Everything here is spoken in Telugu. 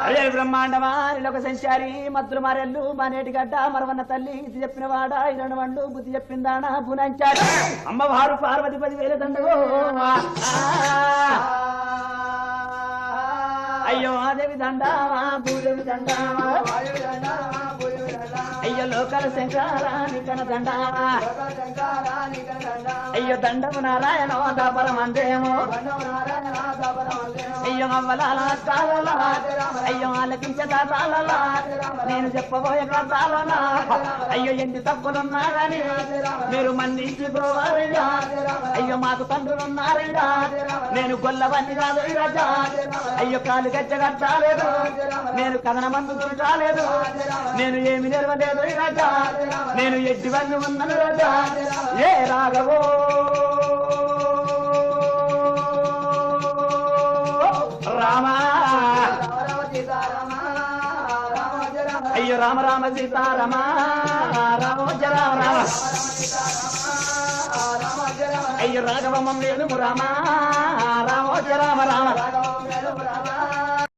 అదే బ్రహ్మాండమా ఒక సంచారి మద్దులు మారెల్లు మానేటి గడ్డ మరవన్న తల్లి ఇది చెప్పిన వాడ ఇరణ వండు బుద్ధి చెప్పిందానా పునంచాడు అమ్మవారు పార్వతి 10,000 దండగో అయ్యో ఆదేవి దండావా భూదేవి దండావా అయ్యో లోకల శంకరాని కన దండావా అయ్యో దండము నారాయణ దాపరమందేమో అయ్యో అవ్వలాల కాలలా అయ్యో ఆలకించదాలా నేను చెప్పబోయే కథాలనా అయ్యో ఎన్ని తప్పులున్నారని మీరు మన్నించుకోవాలయ్యా అయ్యో మాకు తండ్రులున్నారయ్యా నేను గొల్లవన్నీ కాదు రాజా అయ్యో కాలు గజ్జ కట్టాలేదు నేను కథన మందు కాలేదు నేను ఏమి నిలవలేదు రాజా నేను ఎడ్డివన్నీ ఉన్నాను రాజా ఏ రాఘవో రామా అయ్యో రామ రామ సీతారామ రామోజ రామ రామ అయ్యో రాఘవ మమ్మేను రామ రామోజ రామ రామ